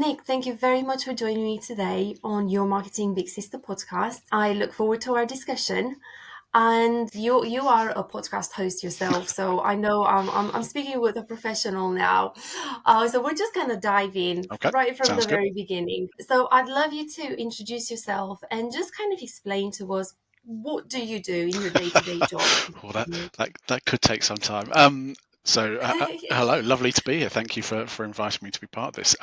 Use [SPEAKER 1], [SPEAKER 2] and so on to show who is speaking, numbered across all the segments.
[SPEAKER 1] Nick, thank you very much for joining me today on your Marketing Big Sister podcast. I look forward to our discussion. And you are a podcast host yourself, so I know I'm speaking with a professional now. So we're just gonna dive in
[SPEAKER 2] Okay,
[SPEAKER 1] right from
[SPEAKER 2] sounds
[SPEAKER 1] the
[SPEAKER 2] good.
[SPEAKER 1] very beginning. So I'd love you to introduce yourself and just kind of explain to us what do you do in your day-to-day job.
[SPEAKER 2] Well, that could take some time. Hello, lovely to be here. Thank you for inviting me to be part of this.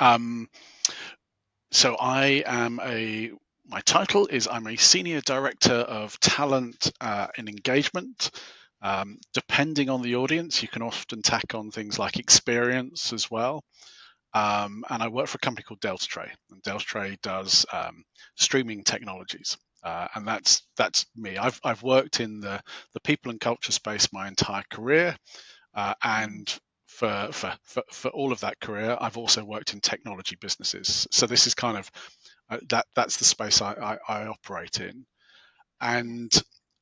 [SPEAKER 2] So I am my title is I'm a senior director of talent and engagement. Depending on the audience, you can often tack on things like experience as well. And I work for a company called Delta Tray, and Delta Tray does streaming technologies. And that's me. I've worked in the people and culture space my entire career, and for all of that career, I've also worked in technology businesses. So this is kind of that's the space I operate in. And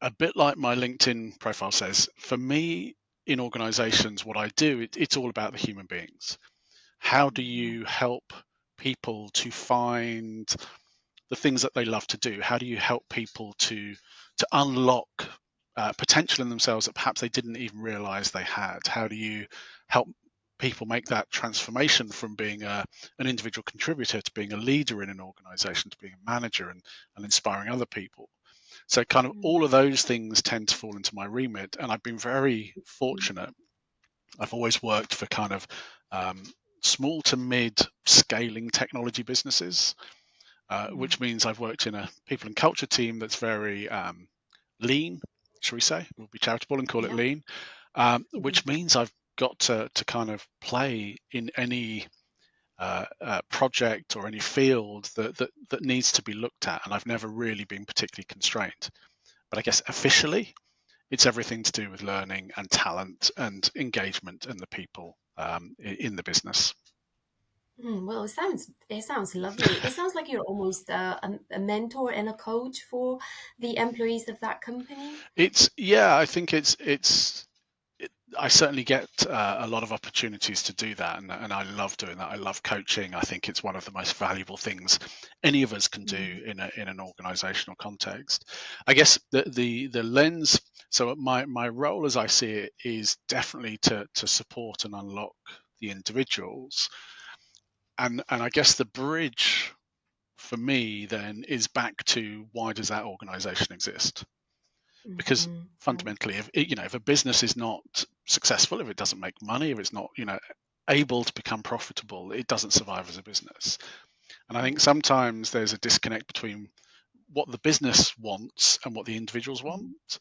[SPEAKER 2] a bit like my LinkedIn profile says, for me in organizations, what I do, it's all about the human beings. How do you help people to find the things that they love to do? How do you help people to unlock potential in themselves that perhaps they didn't even realize they had? How do you help people make that transformation from being an individual contributor to being a leader in an organization, to being a manager and inspiring other people? So kind of all of those things tend to fall into my remit, and I've been very fortunate. I've always worked for kind of small to mid scaling technology businesses, which means I've worked in a people and culture team that's very lean, shall we say? We'll be charitable and call it lean, which means I've got to kind of play in any project or any field that needs to be looked at, and I've never really been particularly constrained. But I guess officially, it's everything to do with learning and talent and engagement and the people in the business.
[SPEAKER 1] Well, it sounds lovely. It sounds like you're almost a mentor and a coach for the employees of that company.
[SPEAKER 2] I think I certainly get a lot of opportunities to do that, and I love doing that. I love coaching. I think it's one of the most valuable things any of us can do in an organizational context. I guess the lens. So my role, as I see it, is definitely to support and unlock the individuals, and I guess the bridge for me then is back to why does that organization exist? Because fundamentally, if a business is not successful, if it doesn't make money, if it's not able to become profitable, it doesn't survive as a business. And I think sometimes there's a disconnect between what the business wants and what the individuals want.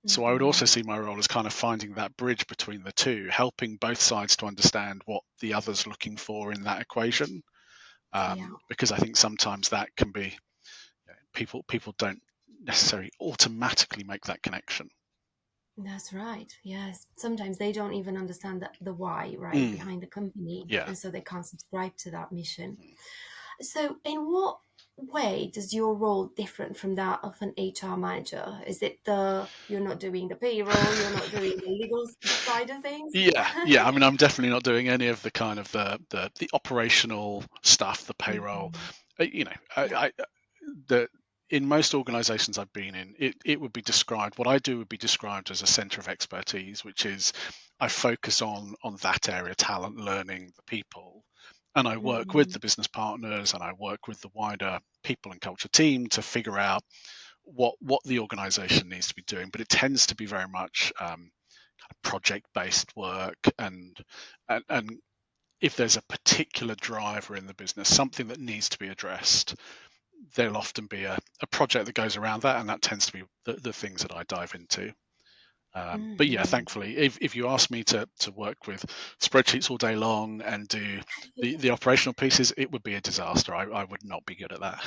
[SPEAKER 2] So I would also see my role as kind of finding that bridge between the two, helping both sides to understand what the other's looking for in that equation. Because I think sometimes that can be people don't necessarily automatically make that connection.
[SPEAKER 1] That's right. Yes. Sometimes they don't even understand the why, right, behind the company.
[SPEAKER 2] Yeah.
[SPEAKER 1] And so they can't subscribe to that mission. So in what way does your role different from that of an HR manager? Is it you're not doing the payroll, you're not doing the legal side of things?
[SPEAKER 2] Yeah. I mean, I'm definitely not doing any of the kind of the operational stuff, the payroll. In most organizations I've been in, it would be described, what I do would be described as a center of expertise, which is I focus on that area, talent, learning, the people. And I work with the business partners and I work with the wider people and culture team to figure out what the organization needs to be doing. But it tends to be very much kind of project-based work, and if there's a particular driver in the business, something that needs to be addressed, there'll often be a project that goes around that, and that tends to be the things that I dive into. But yeah, thankfully, if you ask me to work with spreadsheets all day long and do the operational pieces, it would be a disaster. I would not be good at that.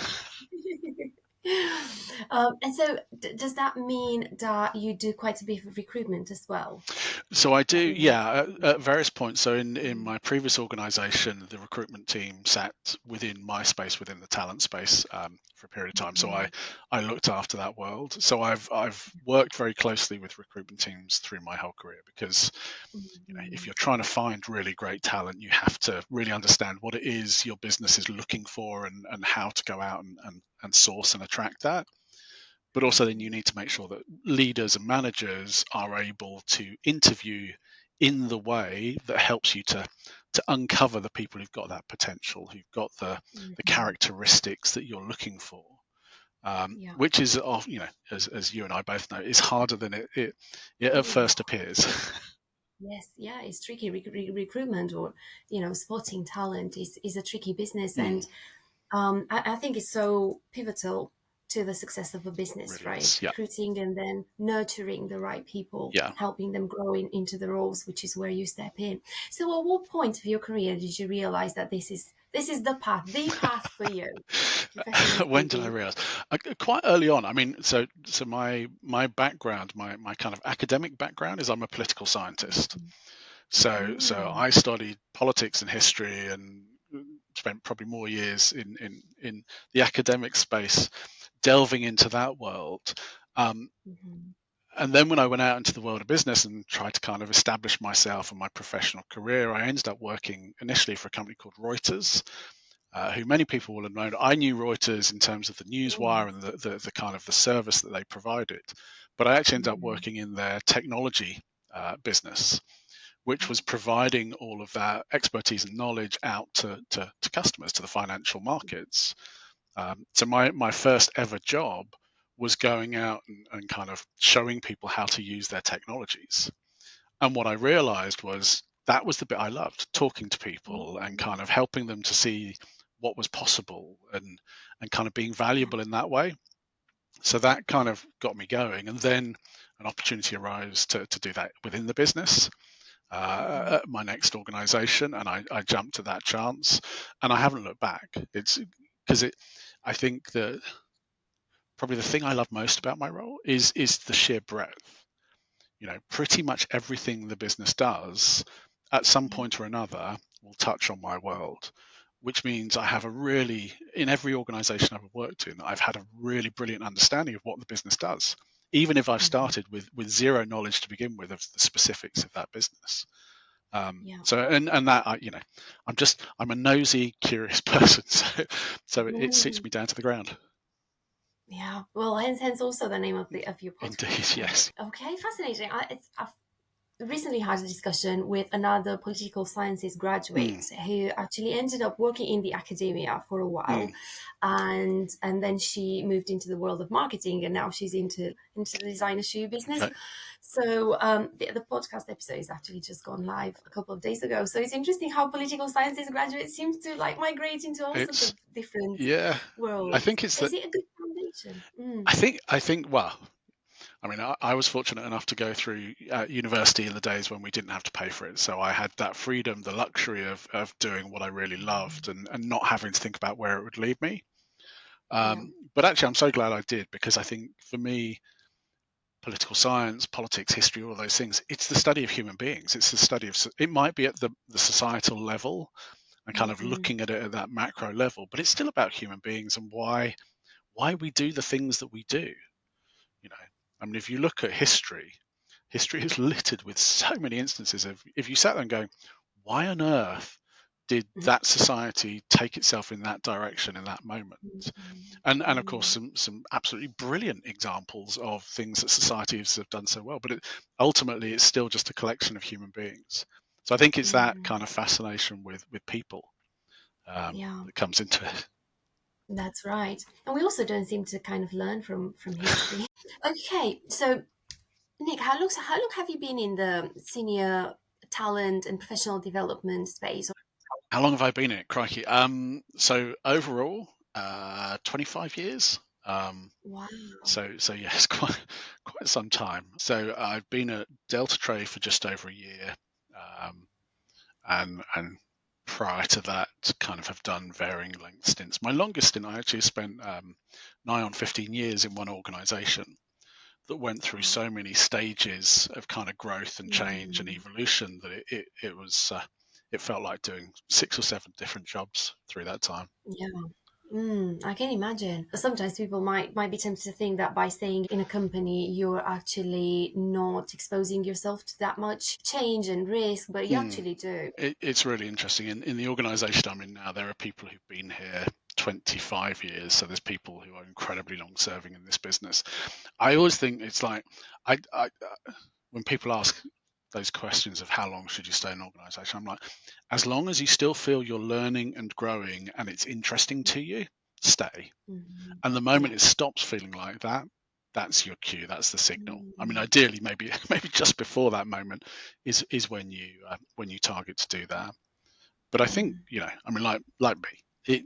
[SPEAKER 1] And so, does that mean that you do quite a bit of recruitment as well?
[SPEAKER 2] So I do,
[SPEAKER 1] That involves.
[SPEAKER 2] yeah, at various points. So in
[SPEAKER 1] Mm,
[SPEAKER 2] my previous organization, the recruitment team sat within my space, within the talent space, for a period of time. So
[SPEAKER 1] mhm,
[SPEAKER 2] I looked after that world. So I've worked very closely with recruitment teams through my whole career because, if
[SPEAKER 1] mhm,
[SPEAKER 2] you're trying to find really great talent, you have to really understand what it is your business is looking for, and how to go out and source and attract that. But also then you
[SPEAKER 1] mhm,
[SPEAKER 2] need to make sure that leaders and managers are able to interview in the way that helps you to uncover the people who've got that potential, who've got the
[SPEAKER 1] mhm.
[SPEAKER 2] characteristics that you're looking for.
[SPEAKER 1] Yeah.
[SPEAKER 2] Which is, as you and I both know, is harder than it at
[SPEAKER 1] Ooh,
[SPEAKER 2] first appears.
[SPEAKER 1] yes, yeah, it's tricky. Recruitment, or spotting talent is a tricky business,
[SPEAKER 2] Mm,
[SPEAKER 1] and I think it's so pivotal to the success of a business,
[SPEAKER 2] really
[SPEAKER 1] right?
[SPEAKER 2] is. Yeah,
[SPEAKER 1] Recruiting and then nurturing the right people,
[SPEAKER 2] yeah.
[SPEAKER 1] helping them grow into the roles, which is where you step in. So, at what point of your career did you realize that this is the path for you, professionally
[SPEAKER 2] When did I
[SPEAKER 1] speaking?
[SPEAKER 2] realize? Quite early on. I mean, so my background, my kind of academic background is I'm a political scientist. So
[SPEAKER 1] Mm,
[SPEAKER 2] I studied politics and history and spent probably more years in the academic space, delving into that world. Um,
[SPEAKER 1] mhm,
[SPEAKER 2] and then when I went out into the world of business and tried to kind of establish myself and my professional career, I ended up working initially for a company called Reuters, who many people will have known. I knew Reuters in terms of the newswire
[SPEAKER 1] yes,
[SPEAKER 2] and the kind of the service that they provided, but I actually ended up
[SPEAKER 1] mhm,
[SPEAKER 2] working in their technology business, which
[SPEAKER 1] yeah,
[SPEAKER 2] was providing all of that expertise and knowledge out to customers, to the financial markets. So my first ever job was going out and kind of showing people how to use their technologies. And what I realized was that was the bit I loved, talking to people and
[SPEAKER 1] mm,
[SPEAKER 2] kind of helping them to see what was possible, and kind of being
[SPEAKER 1] yeah,
[SPEAKER 2] valuable in that way. So that kind of got me going. And then an opportunity arose to do that within the business,
[SPEAKER 1] mhm,
[SPEAKER 2] at my next organization, and I jumped at that chance, and I haven't looked back. It's because I think that probably the thing I love most about my role is the sheer breadth. Pretty much everything the business does at some
[SPEAKER 1] yeah,
[SPEAKER 2] point or another will touch on my world, which means I have in every organization I've worked in, I've had a really brilliant understanding of what the business does, even if I've
[SPEAKER 1] mhm,
[SPEAKER 2] started with zero knowledge to begin with of the specifics of that business.
[SPEAKER 1] yeah.
[SPEAKER 2] So and that I'm a nosy, curious person, so it suits me down to the ground.
[SPEAKER 1] Yeah, well, hence also the name of the of your
[SPEAKER 2] Indeed,
[SPEAKER 1] podcast, right?
[SPEAKER 2] yes.
[SPEAKER 1] Okay, fascinating. I've recently had a discussion with another political sciences
[SPEAKER 2] Mm,
[SPEAKER 1] graduate who actually ended up working in the academia for a while,
[SPEAKER 2] mm,
[SPEAKER 1] and then she moved into the world of marketing, and now she's into the designer shoe business.
[SPEAKER 2] okay.
[SPEAKER 1] So the podcast episode is actually just gone live a couple of days ago. So it's interesting how political sciences graduates seem to like migrate into all sorts
[SPEAKER 2] It's
[SPEAKER 1] of different
[SPEAKER 2] Yeah. I
[SPEAKER 1] worlds.
[SPEAKER 2] think it's
[SPEAKER 1] Is
[SPEAKER 2] that.
[SPEAKER 1] it a good foundation? Mm.
[SPEAKER 2] I think. Well, I mean, I was fortunate enough to go through university in the days when we didn't have to pay for it, so I had that freedom, the luxury of doing what I really loved, and not having to think about where it would lead me.
[SPEAKER 1] Yeah.
[SPEAKER 2] But actually, I'm so glad I did, because I think for me, political science, politics, history, all of those things, it's the study of human beings. It's the study of, it might be at the societal level and kind of
[SPEAKER 1] Hmm.
[SPEAKER 2] looking at it at that macro level, but it's still about human beings and why we do the things that we do. You know, I mean, if you look at history is littered with so many instances of, if you sat there and go, why on earth did that society take itself in that direction in that moment? And of course,
[SPEAKER 1] Hmm.
[SPEAKER 2] some absolutely brilliant examples of things that societies have done so well. But ultimately, it's still just a collection of human beings. So I think it's that
[SPEAKER 1] Hmm.
[SPEAKER 2] kind of fascination with people,
[SPEAKER 1] Yeah,
[SPEAKER 2] that comes into it.
[SPEAKER 1] that's right. And we also don't seem to kind of learn from history. Okay, so Nick, how long have you been in the senior talent and professional development space?
[SPEAKER 2] How long have I been in it? Crikey. So overall, 25 years. Um,
[SPEAKER 1] Wow.
[SPEAKER 2] so yes, quite some time. So I've been at Delta Trade for just over a year, um, and prior to that, kind of have done varying length stints. My longest stint, I actually spent nigh on 15 years in one organisation that went through
[SPEAKER 1] Wow.
[SPEAKER 2] so many stages of kind of growth and change and
[SPEAKER 1] Mm,
[SPEAKER 2] evolution that it was it felt like doing 6 or 7 different jobs through that time.
[SPEAKER 1] yeah. I can imagine. Sometimes people might be tempted to think that by staying in a company, you're actually not exposing yourself to that much change and risk, but you
[SPEAKER 2] Hmm.
[SPEAKER 1] actually do.
[SPEAKER 2] It's really interesting. In the organisation I'm in now, there are people who've been here 25 years. So there's people who are incredibly long serving in this business. I always think it's like, when people ask those questions of how long should you stay in an organisation, I'm like, as long as you still feel you're learning and growing and it's interesting to you, stay.
[SPEAKER 1] Mhm.
[SPEAKER 2] And the
[SPEAKER 1] Yeah.
[SPEAKER 2] moment it stops feeling like that, that's your cue. That's the signal. I mean,
[SPEAKER 1] Mm,
[SPEAKER 2] ideally, maybe just before that moment is when you target to do that. But I think,
[SPEAKER 1] mm,
[SPEAKER 2] I mean, like me,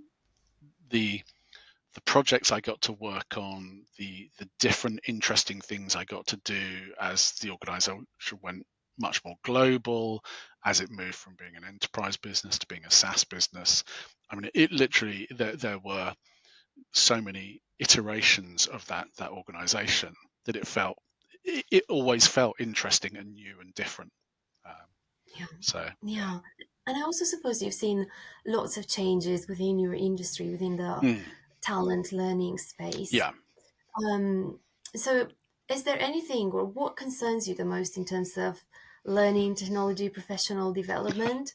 [SPEAKER 2] the the projects I got to work on, the different interesting things I got to do as the organisation went much more global, as it moved from being an enterprise business to being a SaaS business. I mean, it literally there were so many iterations of that organisation that it always felt interesting and new and different. Um,
[SPEAKER 1] yeah.
[SPEAKER 2] so yeah.
[SPEAKER 1] Yeah. And I also suppose you've seen lots of changes within your industry, within the
[SPEAKER 2] Mm,
[SPEAKER 1] talent learning space.
[SPEAKER 2] yeah.
[SPEAKER 1] Um, so, is there anything or what concerns you the most in terms of learning, technology, professional development,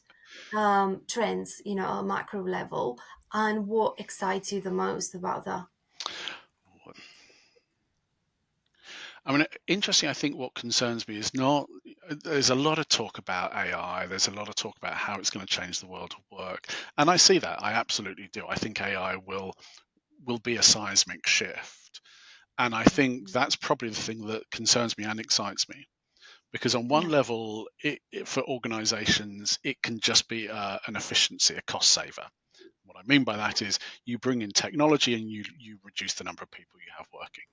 [SPEAKER 1] trends, at a macro level, and what excites you the most about that?
[SPEAKER 2] I mean, interesting. I think what concerns me is not. There's a lot of talk about AI. There's a lot of talk about how it's going to change the world of work, and I see that. I absolutely do. I think AI will be a seismic shift, and I think
[SPEAKER 1] Mhm.
[SPEAKER 2] that's probably the thing that concerns me and excites me. Because on one
[SPEAKER 1] Yeah,
[SPEAKER 2] level, for organizations, it can just be an efficiency, a cost saver. What I mean by that is you bring in technology and you reduce the number of people you have working.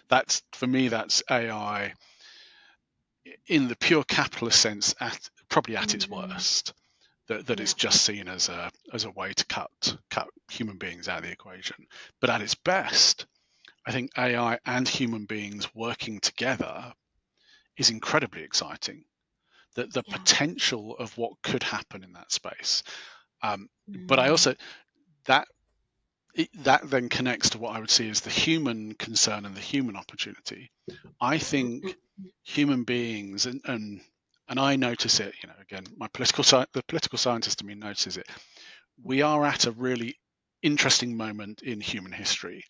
[SPEAKER 2] That's, for me, that's AI in the pure capitalist sense, probably at its
[SPEAKER 1] mm,
[SPEAKER 2] worst. That
[SPEAKER 1] yeah,
[SPEAKER 2] it's just seen as a way to cut human beings out of the equation. But at its best, I think AI and human beings working together is incredibly exciting. The
[SPEAKER 1] yeah,
[SPEAKER 2] potential of what could happen in that space. Um, but I
[SPEAKER 1] mm,
[SPEAKER 2] also that that then connects to what I would see as the human concern and the human opportunity. I
[SPEAKER 1] mm,
[SPEAKER 2] think human beings and I notice it. Again, the political scientist in me notices it. We are at a really interesting moment in human history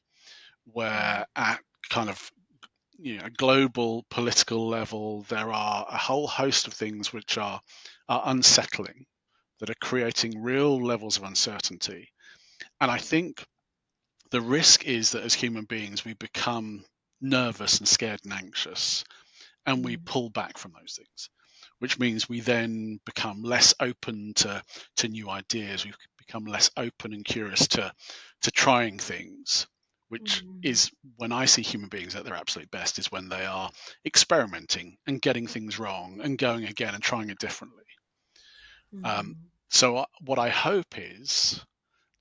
[SPEAKER 1] yeah,
[SPEAKER 2] where at kind of global political level there are a whole host of things which are unsettling, that are creating real levels of uncertainty. And I think the risk is that as human beings, we become nervous and scared and anxious, and we
[SPEAKER 1] mm,
[SPEAKER 2] pull back from those things, which means we then become less open to new ideas. We become less open and curious to trying things, which
[SPEAKER 1] mm,
[SPEAKER 2] is when I see human beings at their absolute best, is when they are experimenting and getting things wrong and going again and trying it differently. Um,
[SPEAKER 1] mm,
[SPEAKER 2] so what I hope is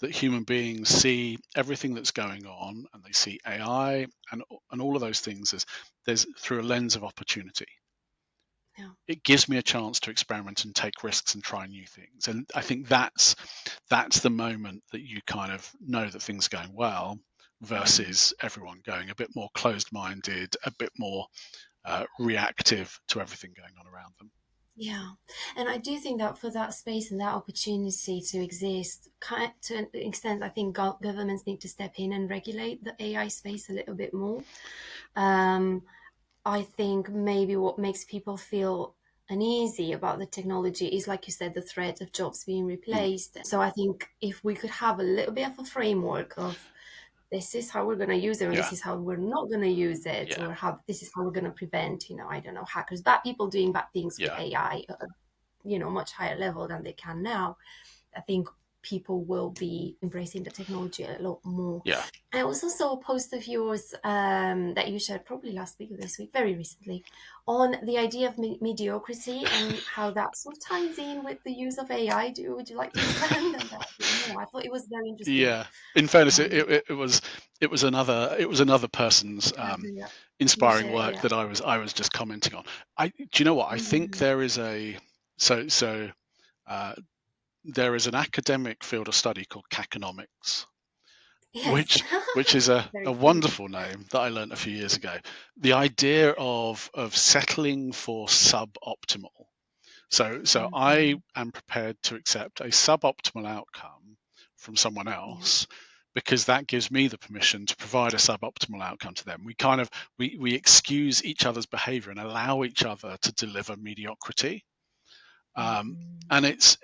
[SPEAKER 2] that human beings see everything that's going on, and they see AI and all of those things as there's through a lens of opportunity.
[SPEAKER 1] yeah,
[SPEAKER 2] It gives me a chance to experiment and take risks and try new things, and I think that's the moment that you kind of know that things are going well,
[SPEAKER 1] mm.
[SPEAKER 2] versus everyone going a bit more closed-minded, a bit more reactive to everything going on around them.
[SPEAKER 1] Yeah, and I do think that for that space and that opportunity to exist, to an extent, I think governments need to step in and regulate the AI space a little bit more. Um, I think maybe what makes people feel uneasy about the technology is, like you said, the threat of jobs being
[SPEAKER 2] Mm,
[SPEAKER 1] replaced. So I think if we could have a little bit of a framework of this is how we're going to use it, or this
[SPEAKER 2] yeah,
[SPEAKER 1] is how we're not going to use it,
[SPEAKER 2] yeah,
[SPEAKER 1] or how this is how we're going to prevent, I don't know, hackers, bad people doing bad things with
[SPEAKER 2] yeah,
[SPEAKER 1] AI, much higher level than they can now. I think people will be embracing the technology a lot more.
[SPEAKER 2] Yeah.
[SPEAKER 1] I also saw a post of yours that you shared probably last week or this week, very recently, on the idea of mediocrity and how that sort of ties in with the use of AI. Would you like to expand on that a bit more? I thought it was very interesting.
[SPEAKER 2] Yeah. In fairness,
[SPEAKER 1] Um,
[SPEAKER 2] it was another person's
[SPEAKER 1] yeah, you
[SPEAKER 2] inspiring
[SPEAKER 1] shared,
[SPEAKER 2] work
[SPEAKER 1] yeah.
[SPEAKER 2] that I was just commenting on. Do you know what? I think
[SPEAKER 1] Mm,
[SPEAKER 2] there is so uh, there is an academic field of study called caconomics,
[SPEAKER 1] yes,
[SPEAKER 2] which is a
[SPEAKER 1] very familiar.
[SPEAKER 2] wonderful name that I learned a few years ago. The idea of settling for suboptimal. So I
[SPEAKER 1] Mhm,
[SPEAKER 2] am prepared to accept a suboptimal outcome from someone
[SPEAKER 1] yeah.
[SPEAKER 2] else because that gives me the permission to provide a suboptimal outcome to them. We excuse each other's behavior and allow each other to deliver mediocrity. Um,
[SPEAKER 1] Mhm,
[SPEAKER 2] and it's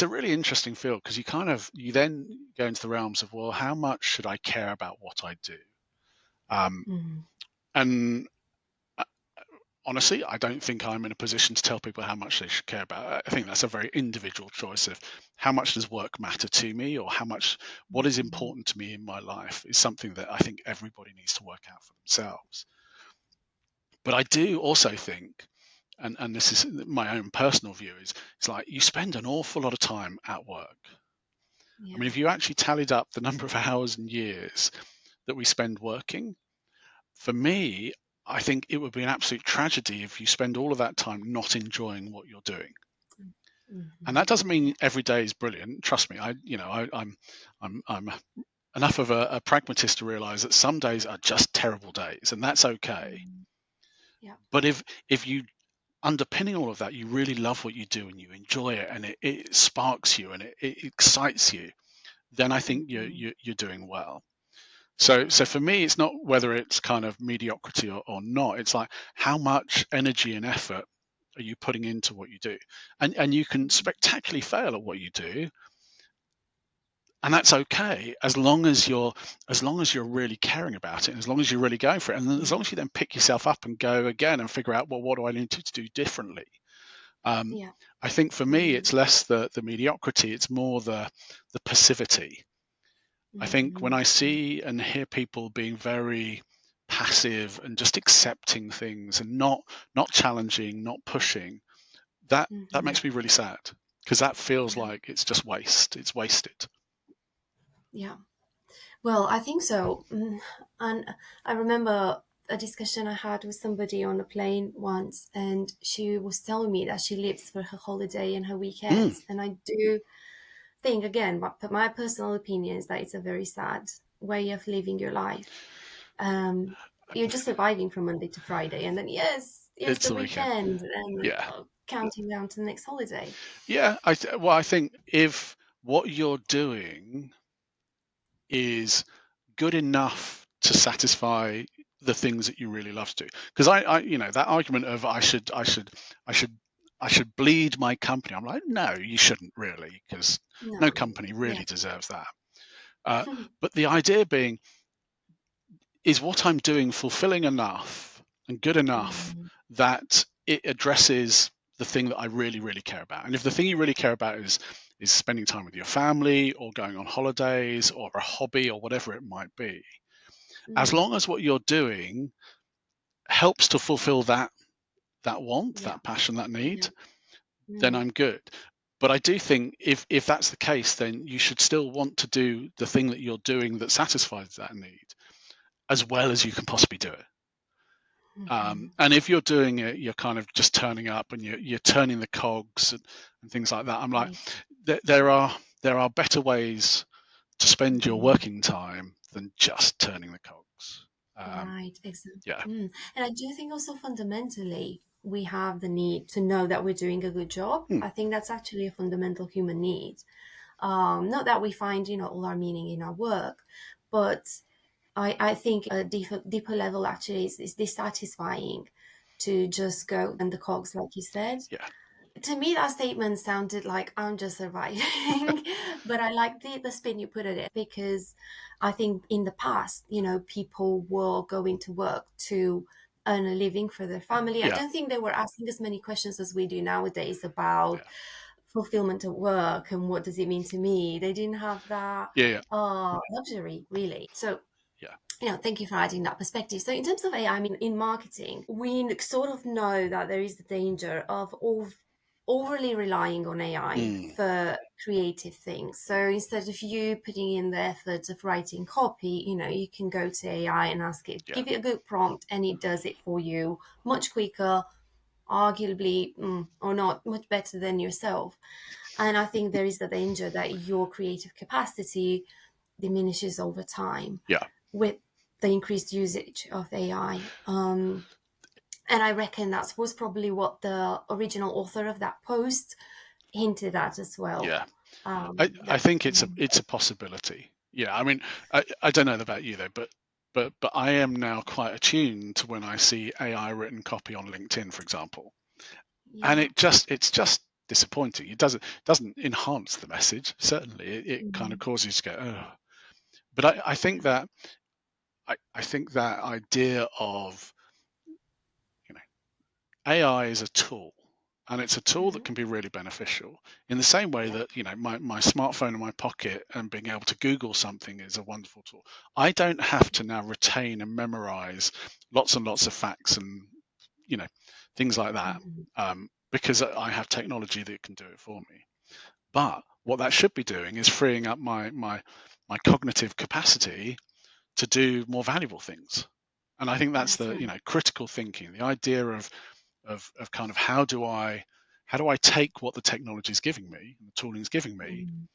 [SPEAKER 2] a really interesting field because you then go into the realms of, well, how much should I care about what I do? Um,
[SPEAKER 1] mhm,
[SPEAKER 2] and honestly, I don't think I'm in a position to tell people how much they should care about. I think that's a very individual choice of how much does work matter to me, or what is
[SPEAKER 1] mhm,
[SPEAKER 2] important to me in my life is something that I think everybody needs to work out for themselves. But I do also think, and this is my own personal view, is it's like you spend an awful lot of time at work. I mean,
[SPEAKER 1] yeah.
[SPEAKER 2] if you actually tallied up the number of hours and years that we spend working, for me, I think it would be an absolute tragedy if you spend all of that time not enjoying what you're doing. And that
[SPEAKER 1] Mhm,
[SPEAKER 2] doesn't
[SPEAKER 1] yeah.
[SPEAKER 2] mean every day is brilliant. Trust me, I'm enough of a pragmatist to realize that some days are just terrible days, and that's okay.
[SPEAKER 1] Mm, yeah.
[SPEAKER 2] But if you underpinning all of that, you really love what you do and you enjoy it, and it sparks you and it excites you, then I think
[SPEAKER 1] Mhm,
[SPEAKER 2] you're doing well. So,
[SPEAKER 1] yeah.
[SPEAKER 2] so for me, it's not whether it's kind of mediocrity or not. It's like how much energy and effort are you putting into what you do, and you can
[SPEAKER 1] Mhm,
[SPEAKER 2] spectacularly fail at what you do, and that's okay as long as you're really caring about it, and as long as you're really going for it, and then as long
[SPEAKER 1] mhm,
[SPEAKER 2] as you then pick yourself up and go again and figure out, well, what do I need to do differently? Um,
[SPEAKER 1] yeah.
[SPEAKER 2] I think for me,
[SPEAKER 1] Mhm,
[SPEAKER 2] it's less the mediocrity; it's more the passivity. I think when
[SPEAKER 1] mhm,
[SPEAKER 2] I
[SPEAKER 1] yeah.
[SPEAKER 2] see and hear people being very passive and just accepting things and not challenging, not pushing, that
[SPEAKER 1] Mhm,
[SPEAKER 2] makes me really sad because that feels
[SPEAKER 1] yeah.
[SPEAKER 2] like it's just waste. It's wasted.
[SPEAKER 1] Yeah. Well, I think so. And I remember a discussion I had with somebody on a plane once, and she was telling me that she lives for her holiday and her
[SPEAKER 2] Mm,
[SPEAKER 1] weekends. And I do think, again, but my personal opinion is that it's a very sad way of living your life. Um, you're just surviving from Monday to Friday, and then yes, here's
[SPEAKER 2] it's
[SPEAKER 1] the
[SPEAKER 2] the weekend.
[SPEAKER 1] weekend, and
[SPEAKER 2] Yeah,
[SPEAKER 1] counting down to the next holiday.
[SPEAKER 2] yeah. I think if what you're doing is good enough to satisfy the things that you really love to do. Because that argument of I should, I should bleed my company. I'm like, no, you shouldn't really, because no
[SPEAKER 1] No,
[SPEAKER 2] company
[SPEAKER 1] yeah,
[SPEAKER 2] really deserves that. Uh, but the idea being, is what I'm doing fulfilling enough and good enough
[SPEAKER 1] Mhm.
[SPEAKER 2] that it addresses the thing that I really, really care about. And if the thing you really care about is spending time with your family or going on holidays or a hobby or whatever it might be, as
[SPEAKER 1] Mm,
[SPEAKER 2] long as what you're doing helps to fulfill that want,
[SPEAKER 1] yeah,
[SPEAKER 2] that passion, that need,
[SPEAKER 1] yeah.
[SPEAKER 2] then
[SPEAKER 1] Mm.
[SPEAKER 2] I'm good. But I do think if that's the case, then you should still want to do the thing that you're doing that satisfies that need as well as you can possibly do it.
[SPEAKER 1] Mhm.
[SPEAKER 2] And if you're doing it, you're kind of just turning up and you're turning the cogs and things like that. I'm like,
[SPEAKER 1] Right.
[SPEAKER 2] there are better ways to spend your
[SPEAKER 1] Mhm.
[SPEAKER 2] working time than just turning the cogs. Um,
[SPEAKER 1] Right, exactly.
[SPEAKER 2] yeah.
[SPEAKER 1] And I do think also fundamentally we have the need to know that we're doing a good job.
[SPEAKER 2] Hmm.
[SPEAKER 1] I think that's actually a fundamental human need. Not that we find, all our meaning in our work, but I think a deeper level actually is dissatisfying to just go and the cogs, like you said.
[SPEAKER 2] Yeah.
[SPEAKER 1] To me, that statement sounded like I'm just surviving, but I like the spin you put at it because I think in the past, people were going to work to earn a living for their family. I
[SPEAKER 2] Yeah.
[SPEAKER 1] don't think they were asking as many questions as we do nowadays about
[SPEAKER 2] Yeah.
[SPEAKER 1] fulfillment at work and what does it mean to me. They didn't have that
[SPEAKER 2] Yeah,
[SPEAKER 1] luxury, really. So,
[SPEAKER 2] yeah,
[SPEAKER 1] thank you for adding that perspective. So, in terms of AI, I mean, in marketing, we sort of know that there is the danger of overly relying on AI
[SPEAKER 2] mm,
[SPEAKER 1] for creative things. So, instead of you putting in the effort of writing copy, you can go to AI and ask it,
[SPEAKER 2] yeah,
[SPEAKER 1] give it a good prompt, and it does it for you much quicker, arguably, or not, much better than yourself. And I think there is the danger that your creative capacity diminishes over time
[SPEAKER 2] yeah.
[SPEAKER 1] with the increased usage of AI. And I reckon that was probably what the original author of that post hinted at as well.
[SPEAKER 2] Yeah, I
[SPEAKER 1] That
[SPEAKER 2] think it's a possibility. Yeah, I mean, I don't know about you though, but I am now quite attuned to when I see AI written copy on LinkedIn, for example, and
[SPEAKER 1] yeah,
[SPEAKER 2] it's just disappointing. It doesn't enhance the message. Certainly, it kind of
[SPEAKER 1] mm,
[SPEAKER 2] causes you to go, oh. But I think
[SPEAKER 1] yeah,
[SPEAKER 2] that I think that idea of, you know, AI is a tool, and it's a tool that
[SPEAKER 1] hmm,
[SPEAKER 2] can be really beneficial in the same way
[SPEAKER 1] yeah,
[SPEAKER 2] that, my smartphone in my pocket and being able to Google something is a wonderful tool. I don't have to now retain and memorize lots and lots of facts and, you know, things like that,
[SPEAKER 1] hmm,
[SPEAKER 2] because I have technology that can do it for me. But what that should be doing is freeing up my cognitive capacity to do more valuable things. And I think that's
[SPEAKER 1] that's
[SPEAKER 2] the,
[SPEAKER 1] right.
[SPEAKER 2] critical thinking, the idea of kind of how do I take what the technology is giving me, the tooling is giving me,
[SPEAKER 1] Mm,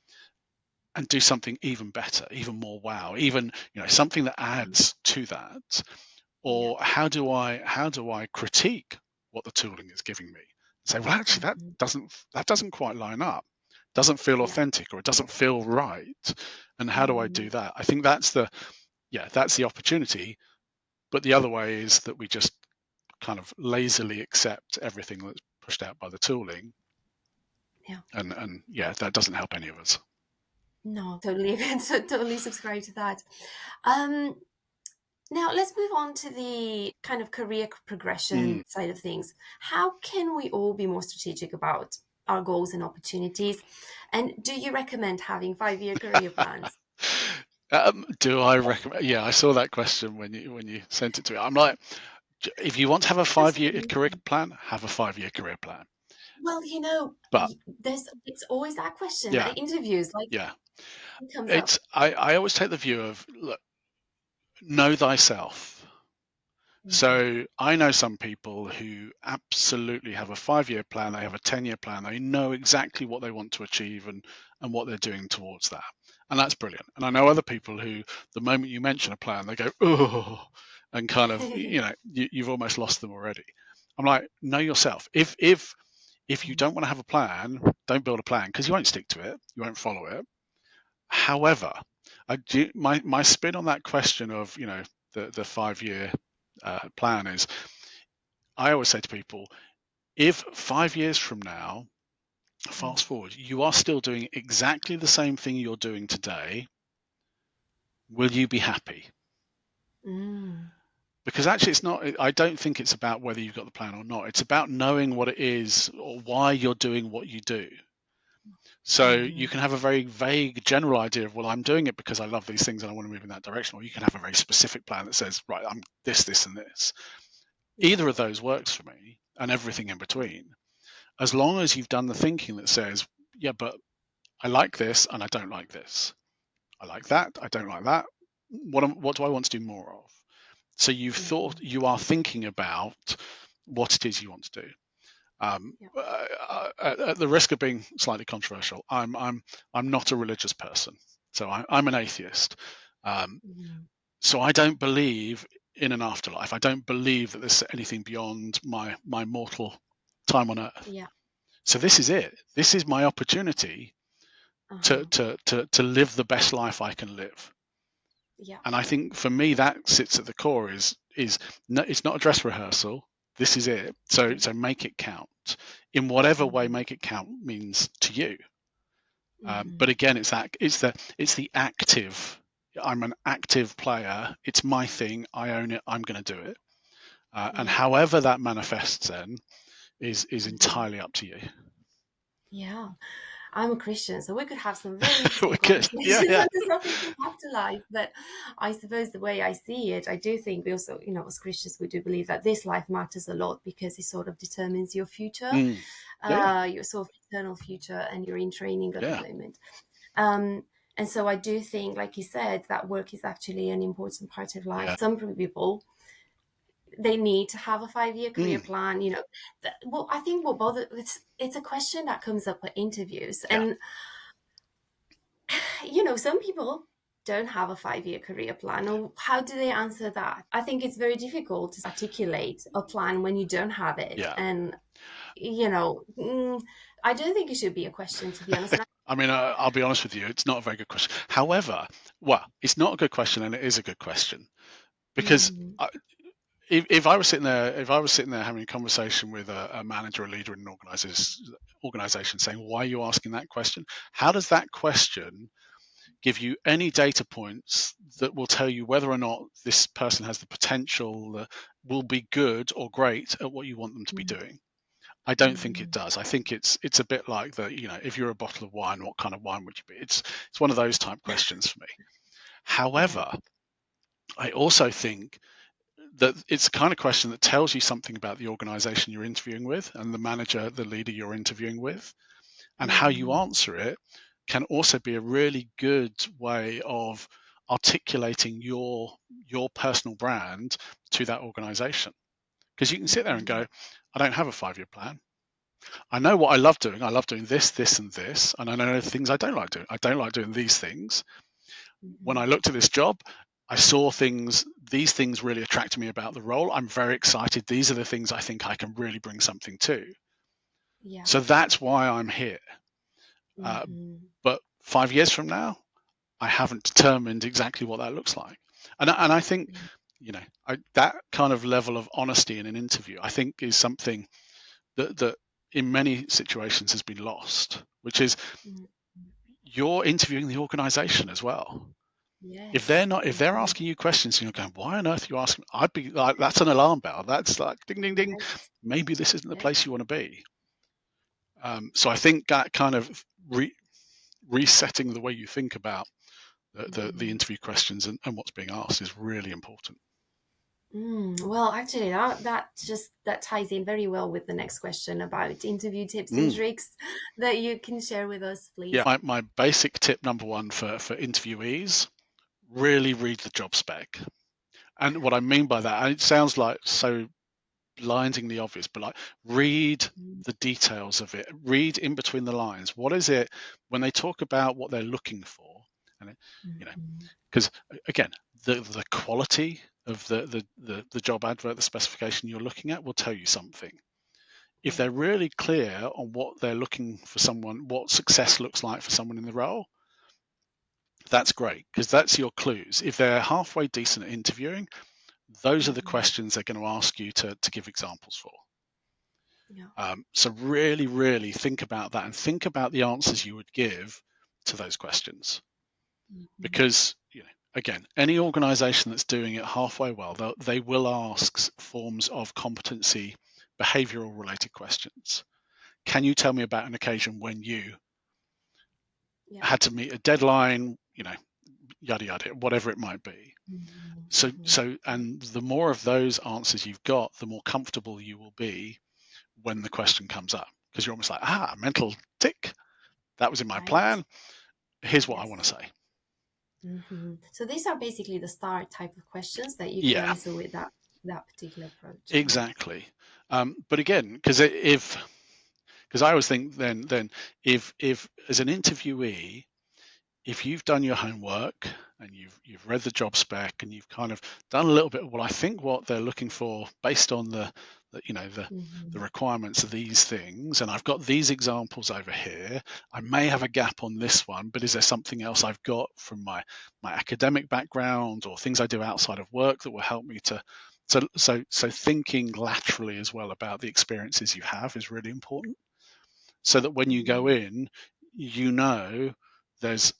[SPEAKER 2] and do something even better, even more wow, even, something that
[SPEAKER 1] yeah,
[SPEAKER 2] adds to that.
[SPEAKER 1] yeah,
[SPEAKER 2] Or how do I critique what the tooling is giving me? Say, well, actually, that
[SPEAKER 1] hmm,
[SPEAKER 2] doesn't quite line up, doesn't feel
[SPEAKER 1] yeah,
[SPEAKER 2] authentic, or it doesn't feel right. And how do I
[SPEAKER 1] mm,
[SPEAKER 2] do that? I think that's the opportunity. But the other way is that we just kind of lazily accept everything that's pushed out by the tooling,
[SPEAKER 1] yeah.
[SPEAKER 2] and yeah, that doesn't help any of us.
[SPEAKER 1] No, totally, totally subscribe to that. Um, Now, let's move on to the kind of career
[SPEAKER 2] Mm.
[SPEAKER 1] progression side of things. How can we all be more strategic about our goals and opportunities? And do you recommend having 5-year career plans?
[SPEAKER 2] Do I recommend? Yeah, I saw that question when you sent it to me. I'm like, if you want to have a
[SPEAKER 1] Just
[SPEAKER 2] 5-year career plan, have a 5-year career plan.
[SPEAKER 1] well,
[SPEAKER 2] But
[SPEAKER 1] there's it's always that question
[SPEAKER 2] yeah,
[SPEAKER 1] at interviews, like
[SPEAKER 2] yeah,
[SPEAKER 1] it comes up.
[SPEAKER 2] I always take the view of, look, know thyself.
[SPEAKER 1] Hmm.
[SPEAKER 2] So I know some people who absolutely have a 5-year plan, they have a 10-year plan, they know exactly what they want to achieve and what they're doing towards that. And that's brilliant. And I know other people who, the moment you mention a plan, they go, oh, and kind of, you've almost lost them already. I'm like, know yourself. If you don't want to have a plan, don't build a plan, because you won't stick to it, you won't follow it. However, my spin on that question of, the 5-year plan is, I always say to people, if 5 years from now, fast forward, you are still doing exactly the same thing you're doing today, will you be happy?
[SPEAKER 1] Mm.
[SPEAKER 2] Because actually, I don't think it's about whether you've got the plan or not. It's about knowing what it is or why you're doing what you do. So you
[SPEAKER 1] Hmm.
[SPEAKER 2] can have a very vague general idea of, well, I'm doing it because I love these things and I want to move in that direction. Or you can have a very specific plan that says, right, I'm this, and this.
[SPEAKER 1] Yeah.
[SPEAKER 2] Either of those works for me, and everything in between, as long as you've done the thinking that says, yeah, but I like this and I don't like this. I like that, I don't like that. What do I want to do more of? So
[SPEAKER 1] Hmm.
[SPEAKER 2] you are thinking about what it is you want to do.
[SPEAKER 1] Yeah.
[SPEAKER 2] At the risk of being slightly controversial, I'm not a religious person, so I'm an atheist. Um,
[SPEAKER 1] Hmm.
[SPEAKER 2] so I don't believe in an afterlife. I don't believe that there's anything beyond my mortal time on earth.
[SPEAKER 1] Yeah.
[SPEAKER 2] So this is it. This is my opportunity to
[SPEAKER 1] Uh-huh.
[SPEAKER 2] to to to live the best life I can live.
[SPEAKER 1] Yeah.
[SPEAKER 2] And I think for me that sits at the core is no, it's not a dress rehearsal. This is it. So make it count in whatever way.
[SPEAKER 1] Hmm.
[SPEAKER 2] Make it count means to you.
[SPEAKER 1] Hmm.
[SPEAKER 2] But again, it's the active. I'm an active player. It's my thing. I own it. I'm going to do it. And
[SPEAKER 1] Yeah.
[SPEAKER 2] however that manifests then is
[SPEAKER 1] Hmm.
[SPEAKER 2] entirely up to you.
[SPEAKER 1] Yeah. I'm a Christian, so we could have some very interesting
[SPEAKER 2] We're good.
[SPEAKER 1] conversations
[SPEAKER 2] Yeah,
[SPEAKER 1] on
[SPEAKER 2] yeah.
[SPEAKER 1] the topic of afterlife. But I suppose the way I see it, I do think we also, as Christians, we do believe that this life matters a lot because it sort of determines your future,
[SPEAKER 2] Mm. Yeah, yeah,
[SPEAKER 1] your sort of eternal future, and you're in training at the
[SPEAKER 2] yeah,
[SPEAKER 1] moment. And so I do think, like you said, that work is actually an important part of life.
[SPEAKER 2] yeah.
[SPEAKER 1] Some people, they need to have a 5-year career
[SPEAKER 2] Mm.
[SPEAKER 1] plan. Well, I think what bother it's a question that comes up at interviews,
[SPEAKER 2] Yeah,
[SPEAKER 1] and some people don't have a 5-year career plan. Or how do they answer that? I think it's very difficult to articulate a plan when you don't have it.
[SPEAKER 2] yeah.
[SPEAKER 1] And, I don't think it should be a question, to be honest. And
[SPEAKER 2] I mean, I'll be honest with you, it's not a very good question. However, well, it's not a good question, and it is a good question because
[SPEAKER 1] Mhm,
[SPEAKER 2] if I was sitting there, having a conversation with a manager, a leader in an organization, saying, "Why are you asking that question?" How does that question give you any data points that will tell you whether or not this person has the potential, will be good or great at what you want them to be
[SPEAKER 1] mhm,
[SPEAKER 2] doing? I don't think it
[SPEAKER 1] mhm,
[SPEAKER 2] does. I think it's a bit like if you're a bottle of wine, what kind of wine would you be? It's one of those type questions for me.
[SPEAKER 1] yeah.
[SPEAKER 2] However, I also think that it's the kind of question that tells you something about the organization you're interviewing with and the manager, the leader you're interviewing with, and how you
[SPEAKER 1] Mhm,
[SPEAKER 2] answer it can also be a really good way of articulating your personal brand to that organization. Because you can sit there and
[SPEAKER 1] mhm,
[SPEAKER 2] go, I don't have a 5-year plan. I know what I love doing. I love doing this, this, and this. And I know the things I don't like doing. I don't like doing these things. When I
[SPEAKER 1] mhm,
[SPEAKER 2] looked at this job, I saw these things really attracted me about the role. I'm very excited. These are the things I think I can really bring something to.
[SPEAKER 1] yeah.
[SPEAKER 2] So that's why I'm here. Uh,
[SPEAKER 1] Mhm,
[SPEAKER 2] but 5 years from now, I haven't determined exactly what that looks like. And I think,
[SPEAKER 1] mhm,
[SPEAKER 2] that kind of level of honesty in an interview, I think, is something that in many situations has been lost, which is
[SPEAKER 1] mhm.
[SPEAKER 2] you're interviewing the organization as well.
[SPEAKER 1] Yes.
[SPEAKER 2] If they're
[SPEAKER 1] Mhm.
[SPEAKER 2] asking you questions and you're going, why on earth are you asking? I'd be like, that's an alarm bell. That's like ding, ding, ding.
[SPEAKER 1] Yes.
[SPEAKER 2] Maybe this isn't the
[SPEAKER 1] Yes.
[SPEAKER 2] place you want to be. So I think that kind of resetting the way you think about the
[SPEAKER 1] Mhm.
[SPEAKER 2] interview questions and what's being asked is really important.
[SPEAKER 1] Well, actually, that ties in very well with the next question about interview tips and
[SPEAKER 2] Mm.
[SPEAKER 1] tricks that you can share with us,
[SPEAKER 2] Yeah,
[SPEAKER 1] please.
[SPEAKER 2] my basic tip number one for interviewees: really read the job spec. And what I mean by that, and it sounds like so blindingly obvious, but like read
[SPEAKER 1] Mm,
[SPEAKER 2] the details of it. Read in between the lines. What is it when they talk about what they're looking for? And you know,
[SPEAKER 1] mhm,
[SPEAKER 2] because again, the quality of the job advert, the specification you're looking at will tell you something. If
[SPEAKER 1] yeah.
[SPEAKER 2] they're really clear on what they're looking for someone, what success looks like for someone in the role, that's great because that's your clues. If they're halfway decent at interviewing, those are the
[SPEAKER 1] Mhm,
[SPEAKER 2] questions they're going to ask you to give examples for.
[SPEAKER 1] yeah.
[SPEAKER 2] So really, really think about that and think about the answers you would give to those questions.
[SPEAKER 1] Mhm,
[SPEAKER 2] Because, again, any organization that's doing it halfway well, they will ask forms of competency, behavioral related questions. Can you tell me about an occasion when you
[SPEAKER 1] yeah.
[SPEAKER 2] had to meet a deadline, yada, yada, whatever it might be?
[SPEAKER 1] Mhm,
[SPEAKER 2] So,
[SPEAKER 1] mhm.
[SPEAKER 2] so, and the more of those answers you've got, the more comfortable you will be when the question comes up, because you're almost like, mental tick. That was in my
[SPEAKER 1] Right.
[SPEAKER 2] plan. Here's what I want to
[SPEAKER 1] Yes.
[SPEAKER 2] say.
[SPEAKER 1] So these are basically the star type of questions that you can
[SPEAKER 2] Yeah,
[SPEAKER 1] answer with that particular approach. Yeah.
[SPEAKER 2] exactly. But again, because I always think then if as an interviewee, if you've done your homework and you've read the job spec and you've kind of done a little bit of, well, I think what they're looking for based on the
[SPEAKER 1] Hmm.
[SPEAKER 2] requirements of these things, and I've got these examples over here. I may have a gap on this one, but is there something else I've got from my academic background or things I do outside of work that will help me to so thinking laterally as well about the experiences you have is really important, so that when you go
[SPEAKER 1] Hmm.
[SPEAKER 2] in, you know there's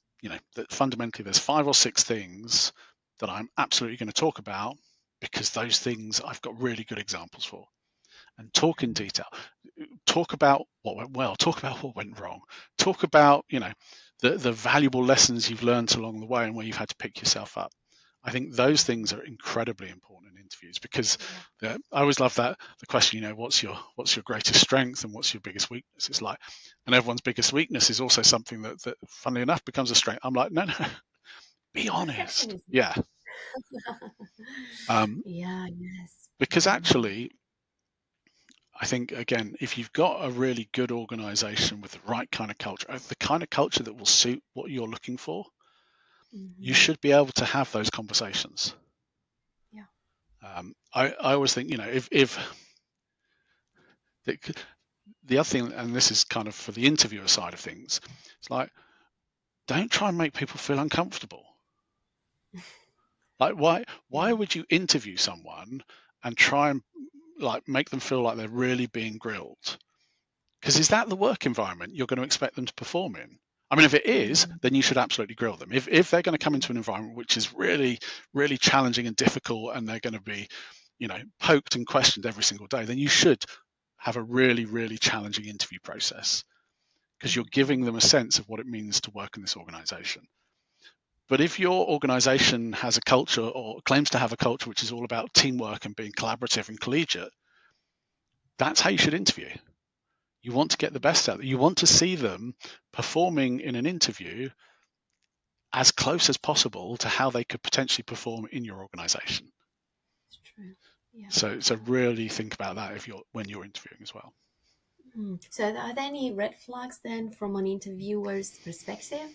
[SPEAKER 2] that fundamentally there's 5 or 6 things that I'm absolutely going to talk about because those things I've got really good examples for, and talk in
[SPEAKER 1] Hmm.
[SPEAKER 2] detail. talk about what went well, talk about what went wrong, talk about, the valuable lessons you've learned along the way and where you've had to pick yourself up. I think those things are incredibly important in interviews, because I always love the question, what's your greatest strength and what's your biggest weakness? It's like, and everyone's biggest weakness is also something that funnily enough becomes a strength. I'm like, no, be honest.
[SPEAKER 1] Perfectionism.
[SPEAKER 2] Yeah.
[SPEAKER 1] Yes.
[SPEAKER 2] Because actually, I think, again, if you've got a really good organization with the right kind of culture, the kind of culture that will suit what you're looking for, you should be able to have those conversations.
[SPEAKER 1] Yeah.
[SPEAKER 2] I always think, if the other thing, and this is kind of for the interviewer side of things, it's like, don't try and make people feel uncomfortable. Like, why would you interview someone and try and like make them feel like they're really being grilled? Because is that the work environment you're going to expect them to perform in? I mean, if it is, then you should absolutely grill them. If they're going to come into an environment which is really, really challenging and difficult, and they're going to be, poked and questioned every single day, then you should have a really, really challenging interview process, because you're giving them a sense of what it means to work in this organization. But if your organization has a culture, or claims to have a culture, which is all about teamwork and being collaborative and collegiate, that's how you should interview. You want to get the best out of them. You want to see them performing in an interview as close as possible to how they could potentially perform in your organization.
[SPEAKER 1] It's true. Yeah.
[SPEAKER 2] So really think about that when you're interviewing as well.
[SPEAKER 1] So are there any red flags then from an interviewer's perspective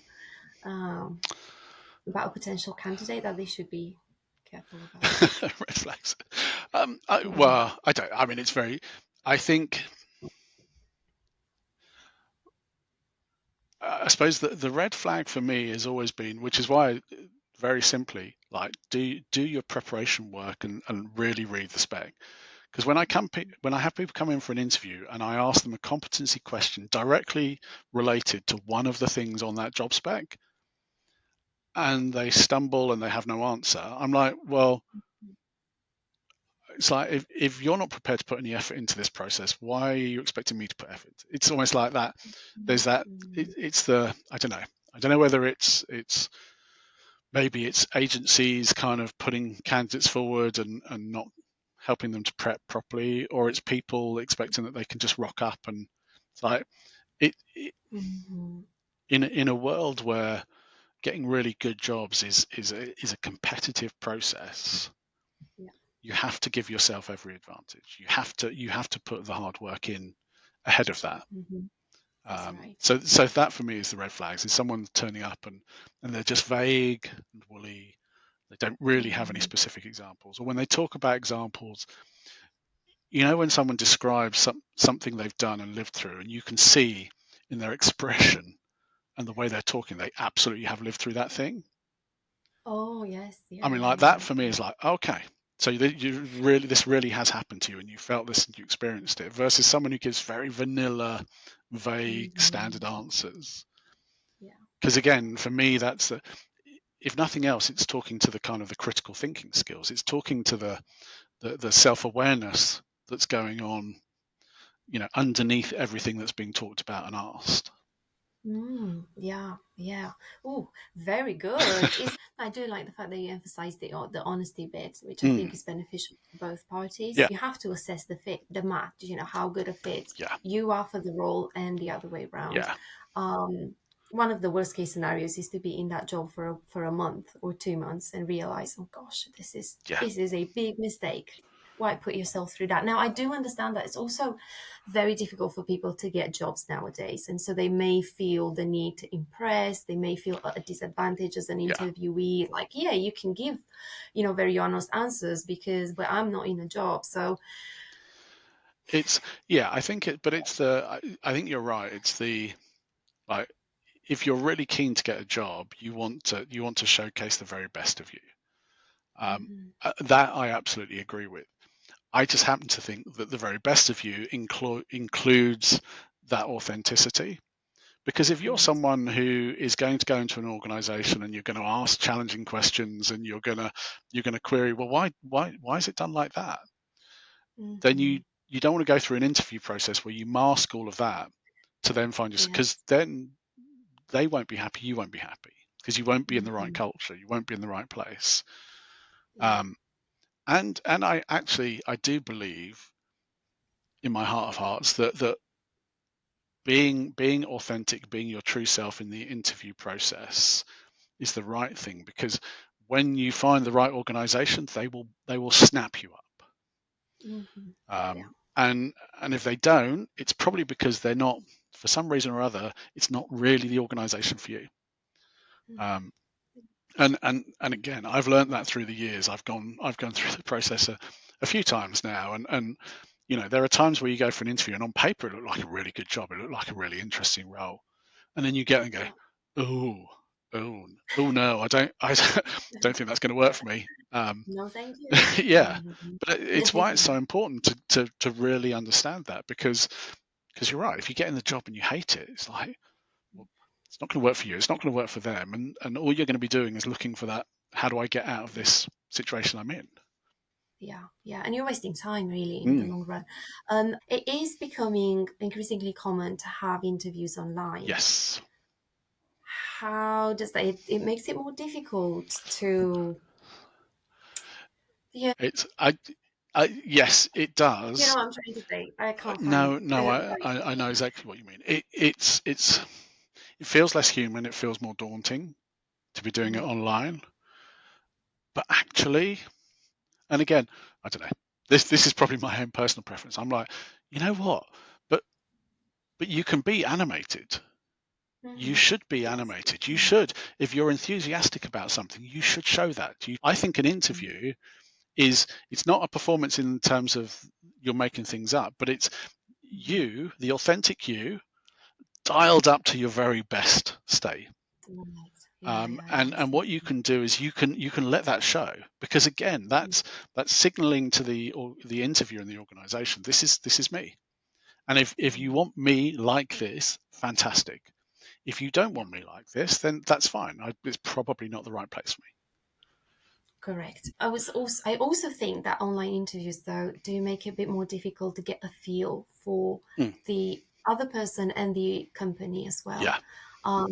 [SPEAKER 1] about a potential candidate that they should be careful about?
[SPEAKER 2] Red flags. Well, I don't. I mean, it's very. I think. I suppose the red flag for me has always been, which is why, very simply, like, do your preparation work and really read the spec. Because when I have people come in for an interview and I ask them a competency question directly related to one of the things on that job spec, and they stumble and they have no answer, I'm like, well, it's like, if you're not prepared to put any effort into this process, why are you expecting me to put effort? It's almost like that. There's that. It's I don't know whether it's maybe it's agencies kind of putting candidates forward and not helping them to prep properly, or it's people expecting that they can just rock up. And it's like in a world where getting really good jobs is a competitive process. You have to give yourself every advantage. You have to put the hard work in ahead of that. Right. So that for me is the red flags. Is someone turning up and they're just vague and woolly. They don't really have any specific examples. Or when they talk about examples, when someone describes something they've done and lived through, and you can see in their expression and the way they're talking, they absolutely have lived through that thing.
[SPEAKER 1] Oh, yes. Yeah,
[SPEAKER 2] I mean, like that for me is like, okay, so this really has happened to you, and you felt this and you experienced it, versus someone who gives very vanilla, vague, standard answers. Yeah. Because again, for me, that's if nothing else, it's talking to the kind of the critical thinking skills. It's talking to the self-awareness that's going on, underneath everything that's being talked about and asked.
[SPEAKER 1] Yeah. Oh, very good. I do like the fact that you emphasize the honesty bit, which I think is beneficial for both parties.
[SPEAKER 2] Yeah.
[SPEAKER 1] You have to assess the fit, the match, how good a fit you are for the role and the other way around.
[SPEAKER 2] Yeah.
[SPEAKER 1] One of the worst case scenarios is to be in that job for a month or 2 months and realize, oh gosh, this is a big mistake. Why put yourself through that? Now, I do understand that it's also very difficult for people to get jobs nowadays. And so they may feel the need to impress. They may feel a disadvantage as an interviewee. Like, you can give, very honest answers but I'm not in a job. So
[SPEAKER 2] I think I think you're right. It's like, if you're really keen to get a job, you want to showcase the very best of you. That I absolutely agree with. I just happen to think that the very best of you includes that authenticity. Because if you're someone who is going to go into an organization and you're going to ask challenging questions and you're going to query, well, why is it done like that? Then you don't want to go through an interview process where you mask all of that to then find yourself, because
[SPEAKER 1] Yes.
[SPEAKER 2] then they won't be happy, you won't be happy, because you won't be in the right
[SPEAKER 1] Hmm.
[SPEAKER 2] culture, you won't be in the right place.
[SPEAKER 1] Yeah.
[SPEAKER 2] Um, and I do believe in my heart of hearts that being authentic, being your true self in the interview process is the right thing, because when you find the right organization, they will snap you up.
[SPEAKER 1] Hmm. Yeah.
[SPEAKER 2] And if they don't, it's probably because they're not, for some reason or other, it's not really the organization for you.
[SPEAKER 1] Hmm.
[SPEAKER 2] Um, and again, I've learned that through the years. I've gone through the process a few times now, and there are times where you go for an interview and on paper it looked like a really good job, it looked like a really interesting role, and then you get and go,
[SPEAKER 1] Yeah.
[SPEAKER 2] oh, oh no, I don't think that's going to work for me.
[SPEAKER 1] No, thank you.
[SPEAKER 2] Yeah,
[SPEAKER 1] Hmm.
[SPEAKER 2] but it's why it's so important to really understand that, because you're right. If you get in the job and you hate it, it's like, well, it's not going to work for you. It's not going to work for them, and all you're going to be doing is looking for that. How do I get out of this situation I'm in?
[SPEAKER 1] Yeah, yeah, and you're wasting time really in the
[SPEAKER 2] Mm,
[SPEAKER 1] long run. It is becoming increasingly common to have interviews online.
[SPEAKER 2] yes,
[SPEAKER 1] How does that? It makes it more difficult to, yeah,
[SPEAKER 2] it's yes, it
[SPEAKER 1] you know
[SPEAKER 2] does.
[SPEAKER 1] what I'm trying to say. I can't find
[SPEAKER 2] No, no,
[SPEAKER 1] the right
[SPEAKER 2] I
[SPEAKER 1] word.
[SPEAKER 2] know exactly what you mean. It feels less human. It feels more daunting to be doing it
[SPEAKER 1] Mm,
[SPEAKER 2] online. But actually, and again, I don't know. This is probably my own personal preference. I'm like, you know what? But you can be animated. You
[SPEAKER 1] mhm.
[SPEAKER 2] should be
[SPEAKER 1] Yes.
[SPEAKER 2] animated. You should, if you're enthusiastic about something, you should show that. I think an
[SPEAKER 1] Mm,
[SPEAKER 2] interview is, it's not a performance in terms of you're making things up, but it's
[SPEAKER 1] mhm.
[SPEAKER 2] you, the authentic you, dialed up to your very best state.
[SPEAKER 1] Right. Yeah, yeah, yeah. I
[SPEAKER 2] And
[SPEAKER 1] see.
[SPEAKER 2] what you can do is you can let that show, because again,
[SPEAKER 1] Mm,
[SPEAKER 2] that's signaling to the interviewer and the organization, this is me. And if you
[SPEAKER 1] mm.
[SPEAKER 2] want me like this, fantastic. If you don't
[SPEAKER 1] Yeah.
[SPEAKER 2] want me like this, then that's fine. It's probably not the right place for
[SPEAKER 1] Correct. I also think that online interviews though do make it a bit more difficult to get a feel for
[SPEAKER 2] me.
[SPEAKER 1] the other person and the company as well,
[SPEAKER 2] Yeah,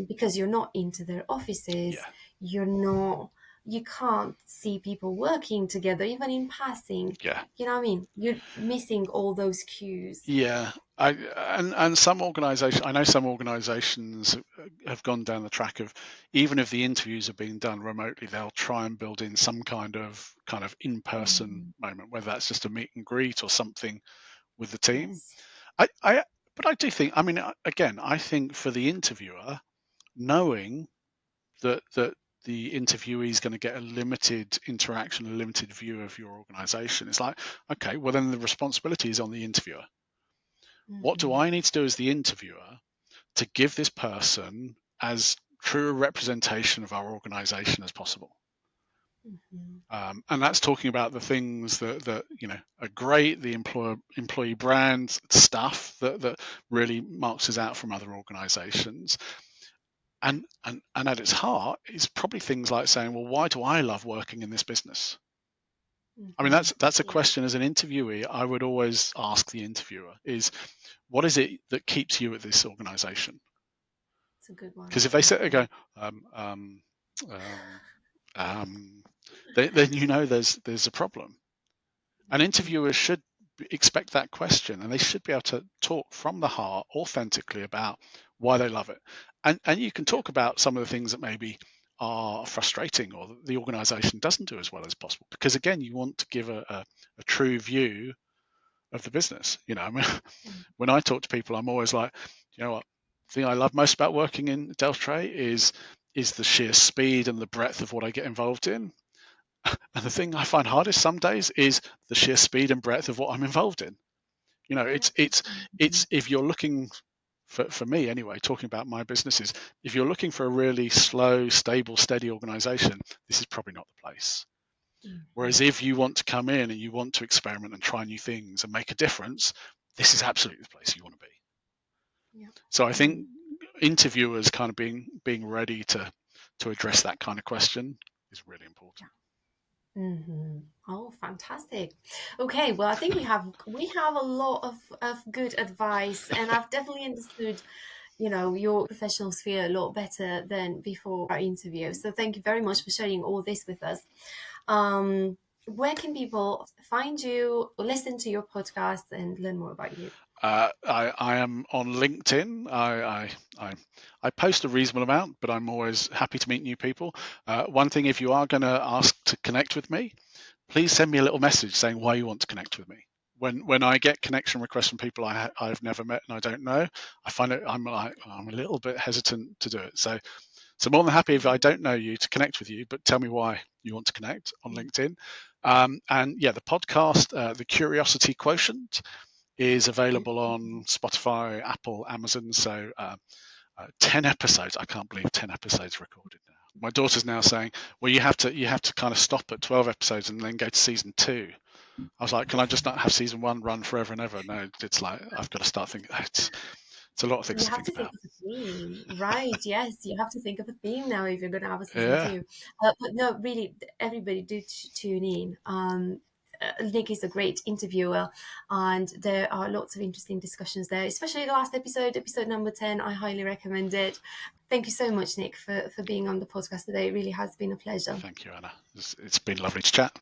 [SPEAKER 1] because you're not into their offices,
[SPEAKER 2] yeah,
[SPEAKER 1] you're not, you can't see people working together even in passing.
[SPEAKER 2] yeah,
[SPEAKER 1] You know what I mean? You're missing all those cues.
[SPEAKER 2] yeah. And some organisation, I know some organisations have gone down the track of, even if the interviews are being done remotely, they'll try and build in some kind of in-person
[SPEAKER 1] Mhm.
[SPEAKER 2] moment, whether that's just a meet and greet or something with the team.
[SPEAKER 1] Yes.
[SPEAKER 2] I, I but I do think, I mean, again, I think for the interviewer, knowing that the interviewee is going to get a limited interaction, a limited view of your organization. It's like, okay, well then the responsibility is on the interviewer. What do
[SPEAKER 1] Hmm.
[SPEAKER 2] I need to do as the interviewer to give this person as true a representation of our organization as possible?
[SPEAKER 1] Hmm.
[SPEAKER 2] And that's talking about the things that are great, the employee brand stuff that really marks us out from other organizations.
[SPEAKER 1] Yeah.
[SPEAKER 2] And at its heart, it's probably things like saying, well, why do I love working in this business? I mean,
[SPEAKER 1] Hmm.
[SPEAKER 2] that's a
[SPEAKER 1] Yeah.
[SPEAKER 2] question as an interviewee I would always ask the interviewer is, what is it that keeps you at this organization?
[SPEAKER 1] It's a good one.
[SPEAKER 2] Because if they sit there
[SPEAKER 1] Hmm.
[SPEAKER 2] going, um, um, then there's a problem. And
[SPEAKER 1] Hmm.
[SPEAKER 2] interviewers should expect that question, and they should be able to talk from the heart authentically about why they love it. And you can
[SPEAKER 1] Yeah.
[SPEAKER 2] talk about some of the things that maybe are frustrating or that the organization doesn't do as well as possible, because again, you want to give a true view of the business. I mean,
[SPEAKER 1] Mm,
[SPEAKER 2] when I talk to people, I'm always like, you know what, the thing I love most about working in Deltray is the sheer speed and the breadth of what I get involved in. And the thing I find hardest some days is the sheer speed and breadth of what I'm involved in.
[SPEAKER 1] yeah.
[SPEAKER 2] It's if you're looking for me anyway, talking about my businesses, if you're looking for a really slow, stable, steady organization, this is probably not the place. Whereas
[SPEAKER 1] Mhm.
[SPEAKER 2] if you want to come in and you want to experiment and try new things and make a difference, this is absolutely the place you want to be.
[SPEAKER 1] Yeah.
[SPEAKER 2] So I
[SPEAKER 1] Mm.
[SPEAKER 2] think interviewers kind of being ready to address that kind of question is really important.
[SPEAKER 1] Mm-hmm. Oh, fantastic. Okay, well, I think we have a lot of good advice, and I've definitely understood, your professional sphere a lot better than before our interview. So thank you very much for sharing all this with us. Where can people find you, listen to your podcast, and learn more about you?
[SPEAKER 2] I am on LinkedIn. I post a reasonable amount, but I'm always happy to meet new people. One thing, if you are going to ask to connect with me, please send me a little message saying why you want to connect with me. When I get connection requests from people I've never met and I don't know, I find it I'm a little bit hesitant to do it. So more than happy if I don't know you to connect with you, but tell me why you want to connect on LinkedIn. And yeah, the podcast, The Curiosity Quotient, is available on Spotify, Apple, Amazon. So 10 episodes. I can't believe 10 episodes recorded now. My daughter's now saying, well, you have to kind of stop at 12 episodes and then go to season 2. I was like, can I just not have season 1 run forever and ever? No, it's like I've got to start thinking. It's a lot of things
[SPEAKER 1] You
[SPEAKER 2] to
[SPEAKER 1] have
[SPEAKER 2] think
[SPEAKER 1] to think
[SPEAKER 2] about.
[SPEAKER 1] of a theme, right? Yes, you have to think of a theme now if you're going to have a season
[SPEAKER 2] Yeah,
[SPEAKER 1] two. But no, really, everybody do tune in. Nick is a great interviewer, and there are lots of interesting discussions there, especially the last episode, episode number 10. I highly recommend it. Thank you so much, Nick, for being on the podcast today. It really has been a pleasure.
[SPEAKER 2] thank you, Anna. It's been lovely to chat.